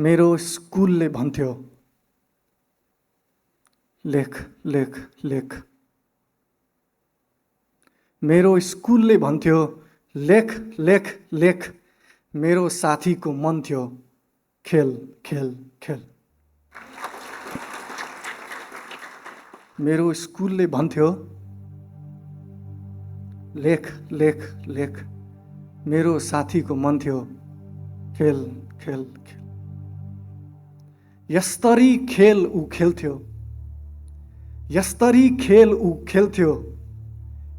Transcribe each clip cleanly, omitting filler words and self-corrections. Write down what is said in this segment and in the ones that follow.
मेरो स्कुलले भन्थ्यो, लेख लेख लेख। मेरो स्कुलले भन्थ्यो, लेख लेख लेख। मेरो साथीको मन थियो, खेल खेल खेल। मेरो स्कुलले भन्थ्यो, लेख लेख लेख। मेरो साथीको मन थियो, खेल खेल खेल। यस्तरी खेल ऊ खेल्थ्यो, यस्तरी खेल ऊ खेल्थ्यो।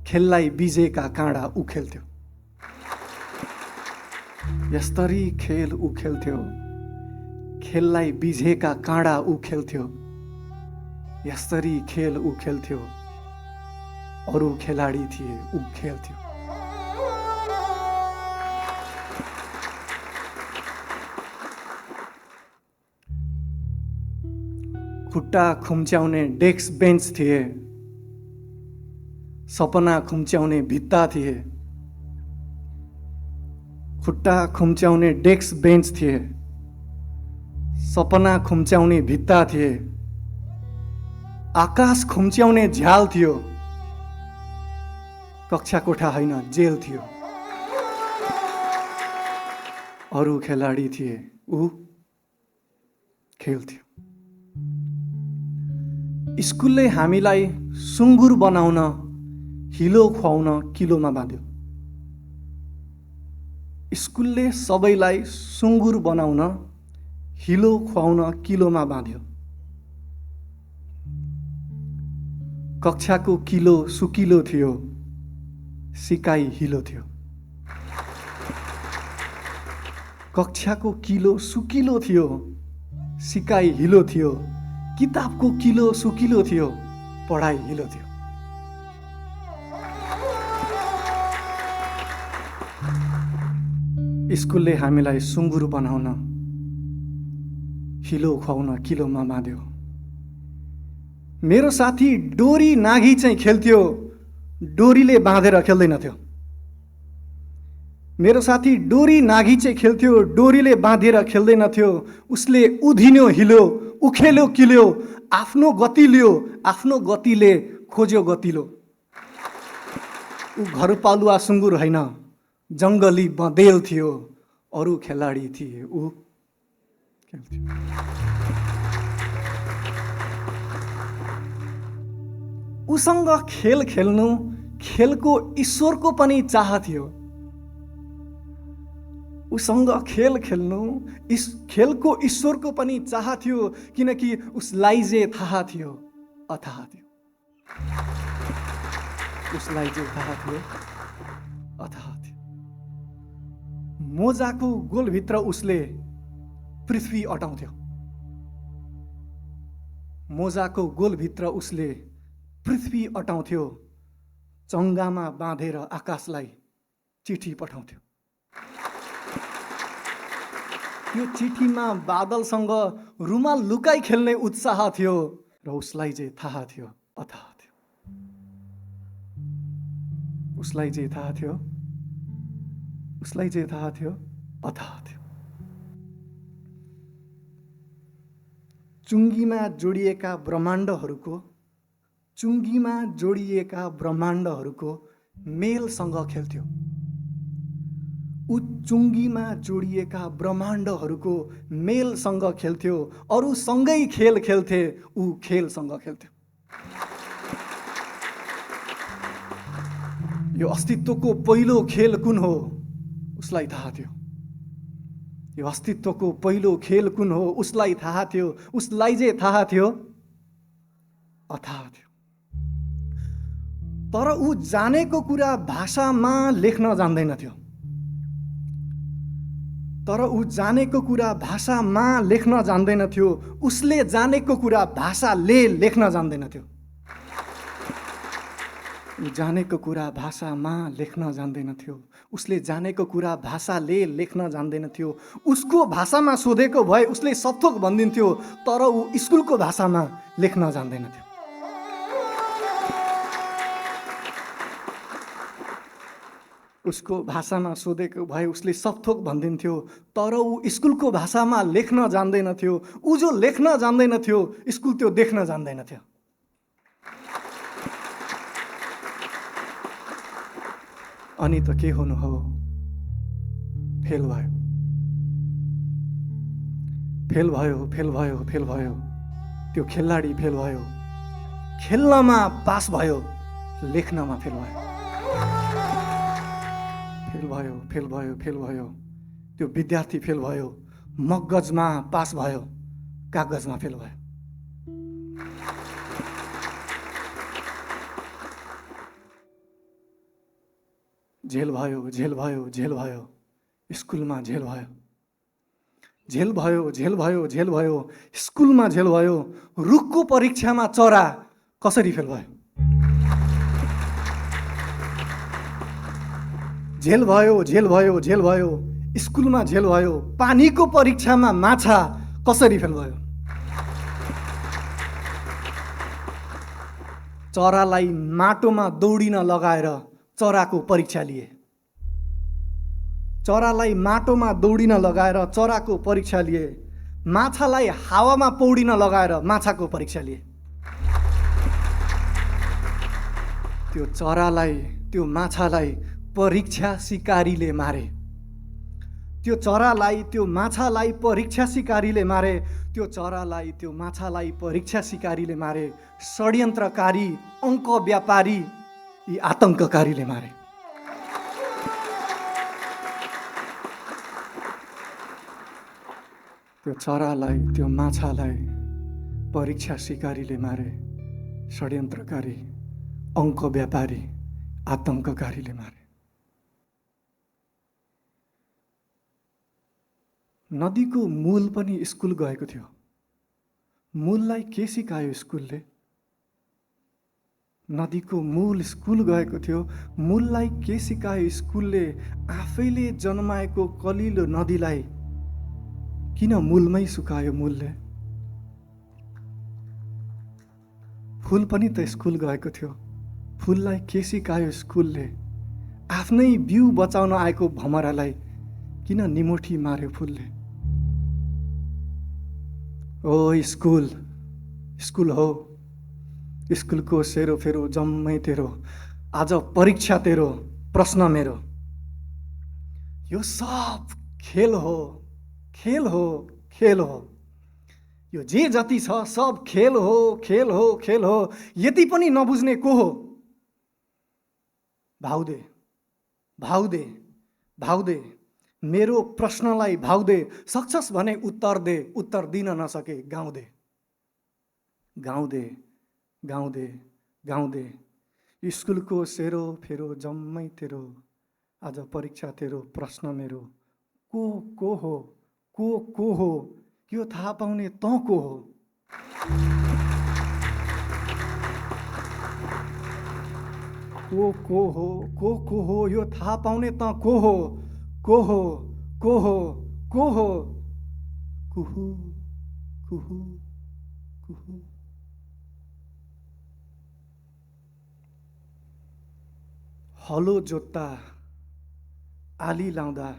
खेललाई बिजेका काँडा ऊ खेल्थ्यो। यस्तरी खेल ऊ खेल्थ्यो, खेललाई बिजेका काँडा ऊ खेल्थ्यो। यस्तरी खेल ऊ खेल्थ्यो, अरू खेलाडी थिए ऊ खेल्थ्यो। खुट्टा खुम्च्याउने डेस्क बेन्च थिए, सपना खुम्च्याउने भित्ता थिए। खुट्टा खुम्च्याउने डेस्क बेन्च थिए, सपना खुम्च्याउने भित्ता थिए। आकाश खुम्च्याउने झ्याल थियो, कक्षा कोठा होइन जेल थियो। अरू खेलाडी थिए ऊ खेल्थ्यो। स्कुलले हामीलाई सुँगुर बनाउन, हिलो खुवाउन किलोमा बाँध्यो। स्कुलले सबैलाई सुँगुर बनाउन, हिलो खुवाउन किलोमा बाँध्यो। कक्षाको किलो सुकिलो थियो, सिकाइ हिलो थियो। कक्षाको किलो सुकिलो थियो, सिकाइ हिलो थियो। किताबको किलो सुकिलो थियो, पढाइ हिलो थियो। स्कुलले हामीलाई सुँगुर बनाउन, हिलो खुवाउन किलोमा बाँध्यो। मेरो साथी डोरी नाघी चाहिँ खेल्थ्यो, डोरीले बाँधेर खेल्दैनथ्यो। मेरो साथी डोरी नाघी चाहिँ खेल्थ्यो, डोरीले बाँधेर खेल्दैनथ्यो। उसले उधिन्यो हिलो, उखेल्यो किल्यो, आफ्नो गति लियो, आफ्नो गतिले खोज्यो गतिलो। ऊ घरपालुवा सुँगुर होइन, जङ्गली बँदेल थियो। अरू खेलाडी थिए ऊ खेल्थ्यो। उसँग खेल खेल्नु खेलको ईश्वरको पनि चाह थियो। उसँग खेल खेल्नु खेलको ईश्वरको पनि चाह थियो, किनकि उसलाई जे थाहा थियो अथाह थियो। उसलाई जे थाहा थियो अथाह थियो। मोजाको गोलभित्र उसले पृथ्वी अटाउँथ्यो। मोजाको गोलभित्र उसले पृथ्वी अटाउँथ्यो। चङ्गामा बाँधेर आकाशलाई चिठी पठाउँथ्यो। यो चिठीमा बादलसँग रुमाल लुकाई खेल्ने उत्साह थियो र उसलाई जे थाहा थियो अथाह थियो। उसलाई जे थाहा थियो, उसलाई जे थाहा थियो अथाह थियो। चुङ्गीमा जोडिएका ब्रह्माण्डहरूको मेलसँग खेल्थ्यो। ऊ चुङ्गीमा जोडिएका ब्रह्माण्डहरूको मेलसँग खेल्थ्यो। अरू सँगै खेल खेल्थे, ऊ खेलसँग खेल्थ्यो। यो अस्तित्वको पहिलो खेल कुन हो उसलाई थाहा थियो। यो अस्तित्वको पहिलो खेल कुन हो उसलाई थाहा थियो। उसलाई जे थाहा थियो अथाह थियो। तर ऊ जानेको कुरा भाषामा लेख्न जान्दैनथ्यो। तर ऊ जानेको कुरा भाषामा लेख्न जान्दैनथ्यो। उसले जानेको कुरा भाषाले लेख्न जान्दैनथ्यो। ऊ जानेको कुरा भाषामा लेख्न जान्दैनथ्यो। उसले जानेको कुरा भाषाले लेख्न जान्दैनथ्यो। उसको भाषामा सोधेको भए उसले सबथोक भनिदिन्थ्यो, तर ऊ स्कुलको भाषामा लेख्न जान्दैनथ्यो। उसको भाषामा सोधेको भए उसले सबथोक भनिदिन्थ्यो, तर ऊ स्कुलको भाषामा लेख्न जान्दैनथ्यो। ऊ जो लेख्न जान्दैनथ्यो, स्कुल त्यो देख्न जान्दैनथ्यो। अनि त के हुनु हो, फेल भयो, फेल भयो, फेल भयो, फेल भयो। त्यो खेलाडी फेल भयो, खेल्नमा पास भयो, लेख्नमा फेल भयो, फेल भयो, फेल भयो, फेल भयो। त्यो विद्यार्थी फेल भयो, मगजमा पास भयो, कागजमा फेल भयो। झेल भयो, झेल भयो, झेल भयो, स्कुलमा झेल भयो, झेल भयो, झेल भयो, झेल भयो, स्कुलमा झेल भयो। रुखको परीक्षामा चरा कसरी फेल भयो? झेल भयो, झेल भयो, झेल भयो, स्कुलमा झेल भयो। पानीको परीक्षामा माछा कसरी फेल भयो? चरालाई माटोमा दौडिन लगाएर चराको परीक्षा लिए। चरालाई माटोमा दौडिन लगाएर चराको परीक्षा लिए। माछालाई हावामा पौडिन लगाएर माछाको परीक्षा लिए। त्यो चरालाई, त्यो माछालाई परीक्षा सिकारीले मारे। त्यो चरालाई, त्यो माछालाई परीक्षा सिकारीले मारे। त्यो चरालाई, त्यो माछालाई परीक्षा सिकारीले मारे। षड्यन्त्रकारी, अङ्क व्यापारी, यी आतङ्ककारीले मारे। त्यो चरालाई, त्यो माछालाई परीक्षा सिकारीले मारे। षड्यन्त्रकारी, अङ्क व्यापारी, आतङ्ककारीले मारे। नदीको मूल पनि स्कुल गएको थियो। मूललाई के सिकायो स्कुलले? नदीको मूल स्कुल गएको थियो। मूललाई के सिकायो स्कुलले? आफैले जन्माएको कलिलो नदीलाई किन मूलमै सुकायो मूलले? फुल पनि त स्कुल गएको थियो। फुललाई के सिकायो स्कुलले? आफ्नै बिउ बचाउन आएको भमरालाई किन निमोठी मार्यो फुलले? ओ स्कुल, स्कुल हो, स्कुलको सेरोफेरो जम्मै तेरो। आज परीक्षा तेरो, प्रश्न मेरो। यो सब खेल हो, खेल हो, खेल हो। यो जे जति छ सब खेल हो, खेल हो, खेल हो। यति पनि नबुझ्ने को हो? भाउ दे, भाउ दे, भाउ दे। मेरो प्रश्नलाई भाउ दे। सक्छस् भने उत्तर दे, उत्तर दिन नसके गाउँ दे, गाउँ दे, गाउँ दे, गाउँ दे। स्कुलको सेरो फेरो जम्मै तेरो। आज परीक्षा तेरो, प्रश्न मेरो। को हो, को हो, यो थाहा पाउने तँ को हो? को हो, को हो, यो थाहा पाउने तँ को हो? को हो, को हो, को हो? कुहु, कुहु, कुहु। हलो जोत्ता, आली लाउँदा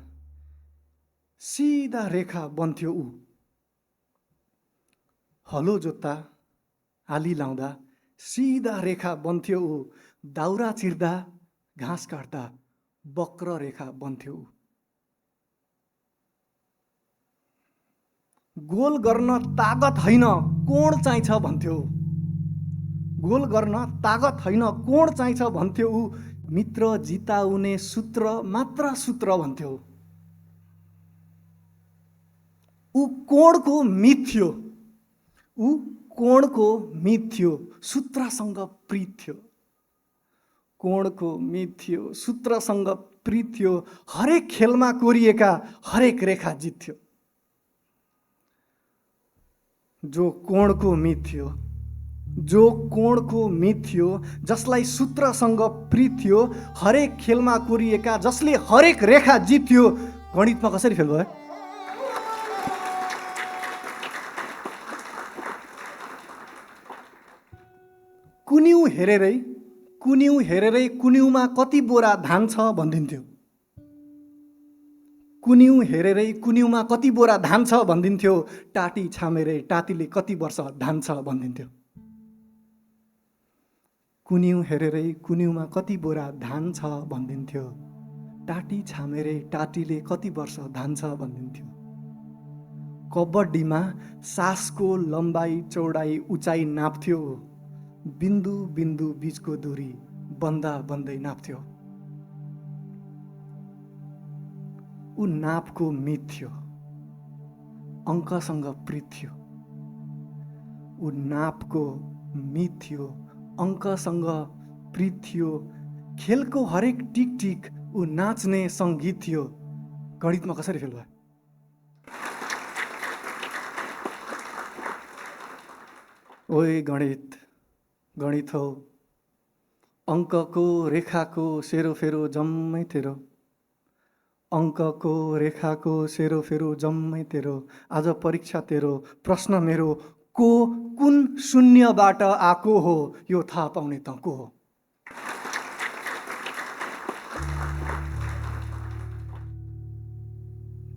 सिधा रेखा बन्थ्यो ऊ। हलो जोत्ता, आली लाउँदा सिधा रेखा बन्थ्यो ऊ। दाउरा चिर्दा, घाँस काट्दा वक्र रेखा बन्थ्यो ऊ। गोल गर्न तागत होइन, कोण चाहिन्छ भन्थ्यो। गोल गर्न तागत होइन, कोण चाहिन्छ भन्थ्यो ऊ। मित्र जिताउने सूत्र मात्र सूत्र भन्थ्यो। ऊ कोणको मित थियो, ऊ कोणको मित थियो, सूत्रसँग प्रीत थियो। कोणको मित थियो, सूत्रसँग प्रीत थियो। हरेक खेलमा कोरिएका हरेक रेखा जित्थ्यो। जो कोणको मित थियो, जो कोणको मित थियो, जसलाई सूत्रसँग प्रीत थियो, हरेक खेलमा कोरिएका, जसले हरेक रेखा जित्थ्यो, गणितमा कसरी फेल भयो? कुन्यु हेरेरै, कुन्यु हेरेरै कुन्युमा कति बोरा धान छ भनिदिन्थ्यो। कुन्यु हेरेरै कुन्युमा कति बोरा धान छ भनिदिन्थ्यो, टाटी छामेरै टाटीले कति वर्ष धान छ भनिदिन्थ्यो। कुन्यु हेरेरै कुन्युमा कति बोरा धान छ भनिदिन्थ्यो, टाटी छामेरै टाटीले कति वर्ष धान छ भनिदिन्थ्यो। कबड्डीमा सासको लम्बाइ चौडाइ उचाइ नाप्थ्यो, बिन्दु बिन्दु बीचको दूरी बन्दा बन्दै नाप्थ्यो। ऊ नापको मित थियो, अङ्कसँग प्रीत थियो। ऊ नापको मित थियो, अङ्कसँग प्रीत थियो। खेलको हरेक टिक टिक ऊ नाच्ने सङ्गीत थियो। गणितमा कसरी फेल भयो? ओए गणित, गणित हौ, अङ्कको रेखाको सेरोफेरो जम्मै तेरो। अङ्कको रेखाको सेरोफेरो जम्मै तेरो। आज परीक्षा तेरो, प्रश्न मेरो, को कुन शून्यबाट आएको हो यो थाहा पाउने त को हो?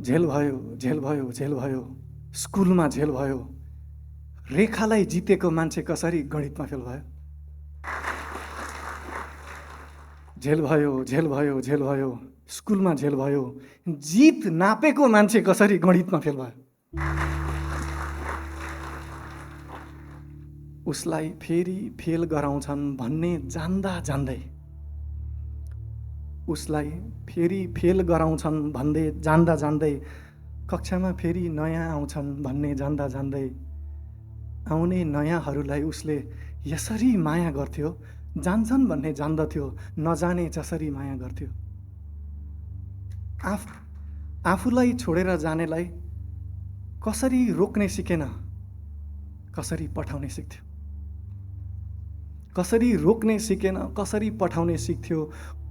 झेल भयो, झेल भयो, झेल भयो, स्कुलमा झेल भयो। रेखालाई जितेको मान्छे कसरी गणितमा फेल भयो? झेल भयो, झेल भयो, झेल भयो, स्कुलमा झेल भयो। जित नापेको मान्छे कसरी गणितमा फेल भयो? उसलाई फेरि फेल गराउँछन् भन्ने जान्दा जान्दै, उसलाई फेरि फेल गराउँछन् भन्दै जान्दा जान्दै, कक्षामा फेरि नयाँ आउँछन् भन्ने जान्दा जान्दै, आउने नयाँहरूलाई उसले यसरी माया गर्थ्यो, जान्छन् भन्ने जान्दथ्यो, नजाने जसरी माया गर्थ्यो। आफूलाई छोडेर जानेलाई कसरी रोक्ने सिकेन, कसरी पठाउने सिक्थ्यो। कसरी रोक्ने सिकेन, कसरी पठाउने सिक्थ्यो।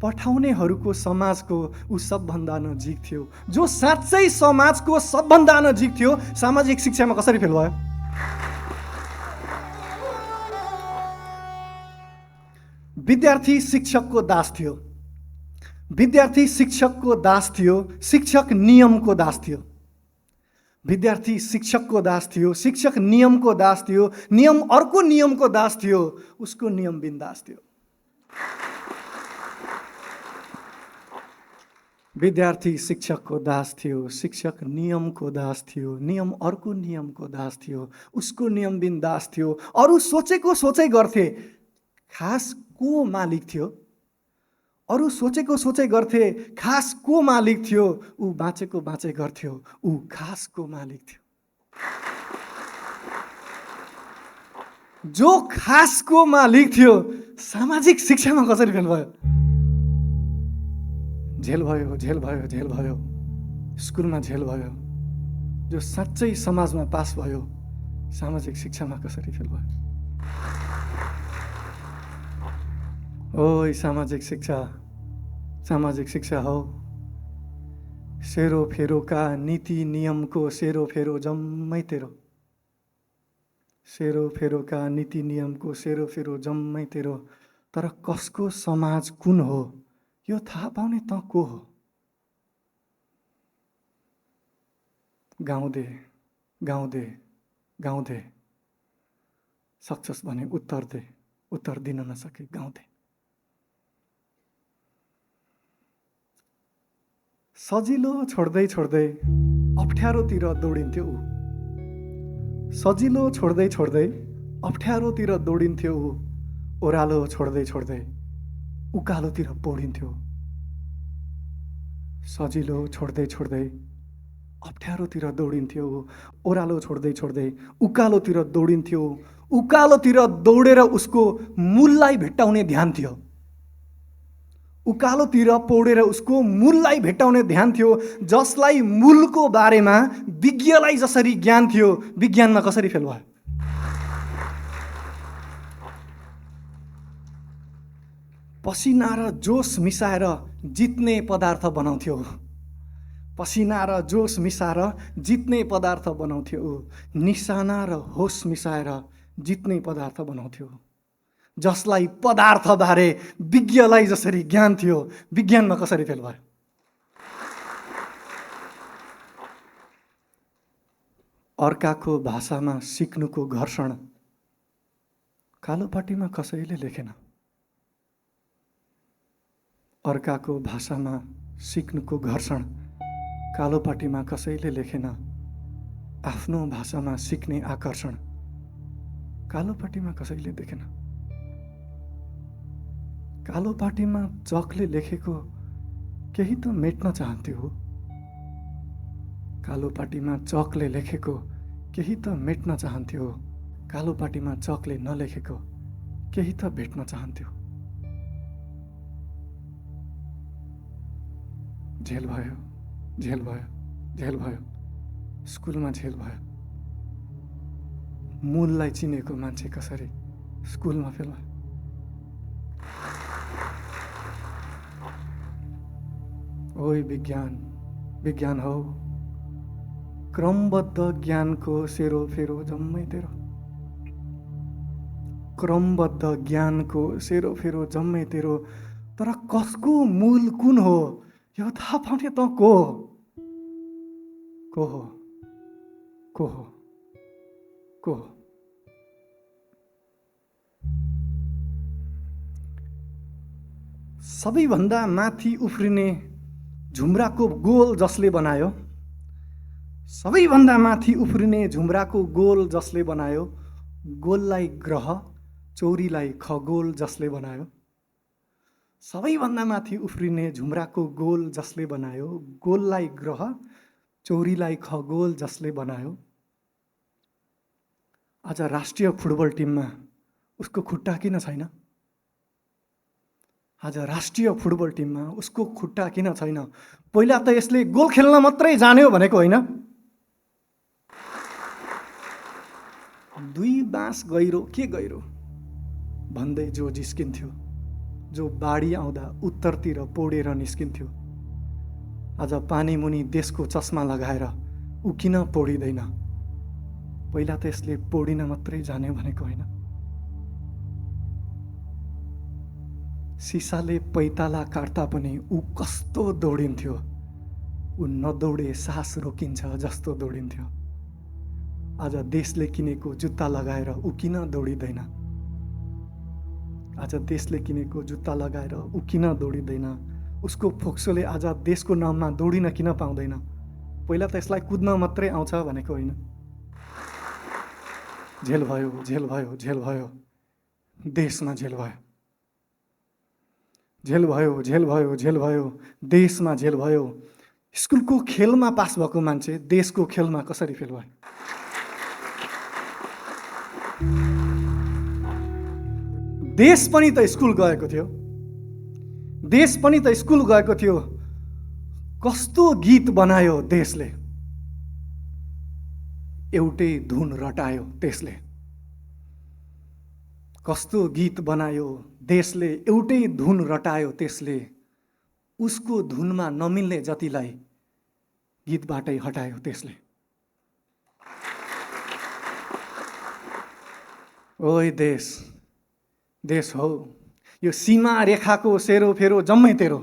पठाउनेहरूको समाजको ऊ सबभन्दा नजिक थियो। जो साँच्चै समाजको सबभन्दा नजिक थियो, सामाजिक शिक्षामा कसरी फेल भयो? विद्यार्थी शिक्षकको दास थियो। विद्यार्थी शिक्षकको दास थियो, शिक्षक नियमको दास थियो। विद्यार्थी शिक्षकको दास थियो, शिक्षक नियमको दास थियो, नियम अर्को नियमको दास थियो, उसको नियम बिन्दास थियो। विद्यार्थी शिक्षकको दास थियो, शिक्षक नियमको दास थियो, नियम अर्को नियमको दास थियो, उसको नियम बिन्दास थियो। अरू सोचेको सोचै गर्थे, खास को मालिक थियो? अरू सोचेको सोचै गर्थे, खास को मालिक थियो? ऊ बाँचेको बाँचै गर्थ्यो, ऊ खासको मालिक थियो। जो खासको मालिक थियो, सामाजिक शिक्षामा कसरी फेल भयो? झेल भयो, झेल भयो, झेल भयो, स्कुलमा झेल भयो। जो साँच्चै समाजमा पास भयो, सामाजिक शिक्षामा कसरी फेल भयो? ओइ सामाजिक शिक्षा, सामाजिक शिक्षा हौ, सेरोफेरोका नीति नियमको सेरोफेरो जम्मै तेरो। सेरोफेरोका नीति नियमको सेरोफेरो जम्मै तेरो। तर कसको समाज कुन हो यो थाहा पाउने त को हो? गाउँदे गाउँदे गाउँदे, सक्छस् भने उत्तर दे, उत्तर दिन नसके गाउँदे। सजिलो छोड्दै छोड्दै अप्ठ्यारोतिर दौडिन्थ्यो ऊ। सजिलो छोड्दै छोड्दै अप्ठ्यारोतिर दौडिन्थ्यो ऊ। ओह्रालो छोड्दै छोड्दै उकालोतिर पौडिन्थ्यो। सजिलो छोड्दै छोड्दै अप्ठ्यारोतिर दौडिन्थ्यो ऊ। ओह्रालो छोड्दै छोड्दै उकालोतिर दौडिन्थ्यो। उकालोतिर दौडेर उसको मूललाई भेट्टाउने ध्यान थियो। उकालोतिर पौडेर उसको मूललाई भेट्टाउने ध्यान थियो। जसलाई मूलको बारेमा विज्ञलाई जसरी ज्ञान थियो, विज्ञानमा कसरी फेल भयो? पसिना र जोस मिसाएर जित्ने पदार्थ बनाउँथ्यो। पसिना र जोस मिसाएर जित्ने पदार्थ बनाउँथ्यो। निशाना र होस मिसाएर जित्ने पदार्थ बनाउँथ्यो। जसलाई पदार्थबारे विज्ञलाई जसरी ज्ञान थियो, विज्ञानमा कसरी फेल भयो? अर्काको भाषामा सिक्नुको घर्षण कालोपाटीमा कसैले लेखेन। अर्काको भाषामा सिक्नुको घर्षण कालोपाटीमा कसैले लेखेन। आफ्नो भाषामा सिक्ने आकर्षण कालोपाटीमा कसैले देखेन। कालोपाटीमा चकले लेखेको केही त मेट्न चाहन्थ्यो हो। कालोपाटीमा चकले लेखेको केही त मेट्न चाहन्थ्यो। कालोपाटीमा चकले नलेखेको केही त भेट्न चाहन्थ्यो। झेल भयो, झेल भयो, झेल भयो, स्कुलमा झेल भयो। मूललाई चिनेको मान्छे कसरी स्कुलमा फेल भयो। ओइ विज्ञान, विज्ञान हौ क्रमबद्ध ज्ञानको सेरोफेरो जम्मै तेरो। क्रमबद्ध ज्ञानको सेरोफेरो जम्मै तेरो। तर कसको मूल कुन हो यो थाहा पाउने त को हो? को हो? को हो? को हो? सबैभन्दा माथि उफ्रिने झुम्राको गोल जसले बनायो, सबैभन्दा माथि उफ्रिने झुम्राको गोल जसले बनायो, गोललाई ग्रह चौरीलाई खगोल जसले बनायो। सबैभन्दा माथि उफ्रिने झुम्राको गोल जसले बनायो, गोललाई ग्रह चौरीलाई खगोल जसले बनायो। आज राष्ट्रिय फुटबल टिममा उसको खुट्टा किन छैन? आज राष्ट्रिय फुटबल टिममा उसको खुट्टा किन छैन? पहिला त यसले गोल खेल्न मात्रै जान्यो भनेको होइन। 2 बाँस गहिरो के गहिरो भन्दै जो जिस्किन्थ्यो, जो बाढी आउँदा उत्तरतिर पौडेर निस्किन्थ्यो, आज पानी मुनि देशको चस्मा लगाएर ऊ किन पौडिँदैन? पहिला त यसले पौडिन मात्रै जान्यो भनेको होइन। सिसाले पैताला काट्दा पनि ऊ कस्तो दौडिन्थ्यो, ऊ नदौडे सास रोकिन्छ जस्तो दौडिन्थ्यो। आज देशले किनेको जुत्ता लगाएर ऊ किन दौडिँदैन? आज देशले किनेको जुत्ता लगाएर ऊ किन दौडिँदैन? उसको फोक्सोले आज देशको नाममा दौडिन किन पाउँदैन? पहिला त यसलाई कुद्न मात्रै आउँछ भनेको होइन। झेल भयो, झेल भयो, झेल भयो, देशमा झेल भयो। झेल भयो, झेल भयो, झेल भयो, देशमा झेल भयो। स्कुलको खेलमा पास भएको मान्छे देशको खेलमा कसरी फेल भयो? देश पनि त स्कुल गएको थियो, देश पनि त स्कुल गएको थियो। कस्तो गीत बनायो देशले, एउटै धुन रटायो त्यसले। कस्तो गीत बनायो देशले, एउटै धुन रटायो त्यसले। उसको धुनमा नमिल्ने जतिलाई गीतबाटै हटायो त्यसले। ओइ देश, देश हौ यो सीमा रेखाको सेरोफेरो जम्मै तेरो।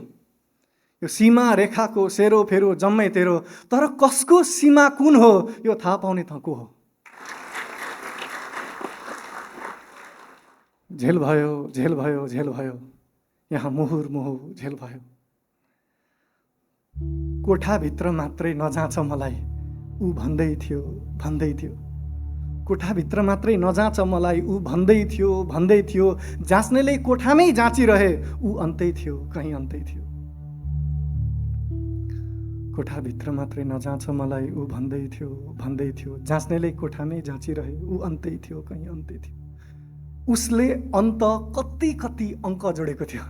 यो सीमा रेखाको सेरोफेरो जम्मै तेरो। तर कसको सीमा कुन हो यो थाहा पाउने त को हो? झेल भयो, झेल भयो, झेल भयो, यहाँ मुहुर मुहुर झेल भयो। कोठाभित्र मात्रै नजाँच मलाई ऊ भन्दै थियो, भन्दै थियो। कोठाभित्र मात्रै नजाँच मलाई ऊ भन्दै थियो, भन्दै थियो। जाँच्नेले कोठामै जाँचिरहे ऊ अन्तै थियो, कहीँ अन्तै थियो। कोठाभित्र मात्रै नजाँच मलाई ऊ भन्दै थियो, भन्दै थियो। जाँच्नेले कोठामै जाँचिरहे ऊ अन्तै थियो, कहीँ अन्तै थियो। उसले अन्त कति कति अङ्क जोडेको थियो,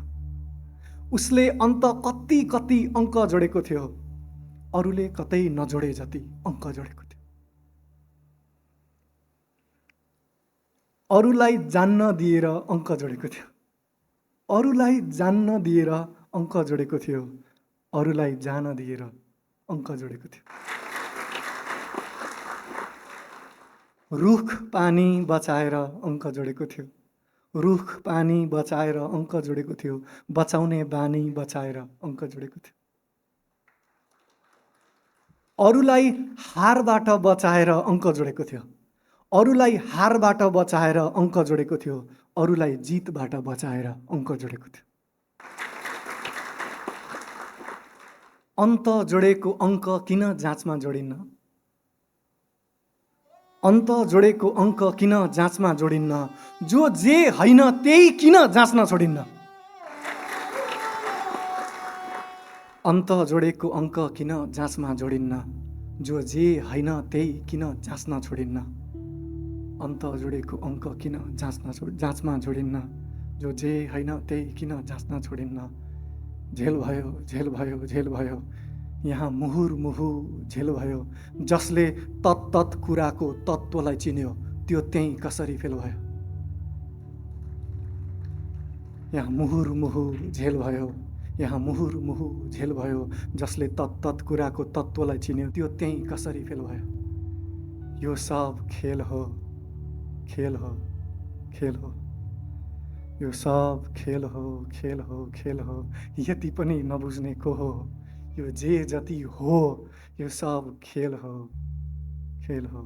उसले अन्त कति कति अङ्क जोडेको थियो। अरूले कतै नजोडे जति अङ्क जोडेको थियो। अरूलाई जान्न दिएर अङ्क जोडेको थियो, अरूलाई जान्न दिएर अङ्क जोडेको थियो। अरूलाई जान दिएर अङ्क जोडेको थियो। रुख पानी बचाएर अङ्क जोडेको थियो, रुख पानी बचाएर अङ्क जोडेको थियो। बचाउने बानी बचाएर अङ्क जोडेको थियो। अरूलाई हारबाट बचाएर अङ्क जोडेको थियो, अरूलाई हारबाट बचाएर अङ्क जोडेको थियो, अरूलाई जितबाट बचाएर अङ्क जोडेको थियो। अन्त जोडेको अङ्क किन जाँचमा जोडिन्न? अन्त जोडेको अङ्क किन जाँचमा जोडिन्न? जो जे होइन त्यही किन जाँच्न छोडिन्न? अन्त जोडेको अङ्क किन जाँचमा जोडिन्न? जो जे होइन त्यही किन जाँच्न छोडिन्न? अन्त जोडेको अङ्क किन जाँचमा जोडिन्न? जो जे होइन त्यही किन जाँच्न छोडिन्न? झेल भयो, झेल भयो, झेल भयो, यहाँ मुहुर्मुहु झेल भयो। जसले तत्तत कुराको तत्त्वलाई चिन्यो त्यो त्यहीँ कसरी फेल भयो? यहाँ मुहुर्मुहु झेल भयो, यहाँ मुहुर्मुहु झेल भयो। जसले तत्तत कुराको तत्त्वलाई चिन्यो त्यो त्यहीँ कसरी फेल भयो? यो सब खेल हो, खेल हो, खेल हो। यो सब खेल हो, खेल हो, खेल हो। यति पनि नबुझ्ने को हो? यो जे जति हो यो सब खेल हो, खेल हो।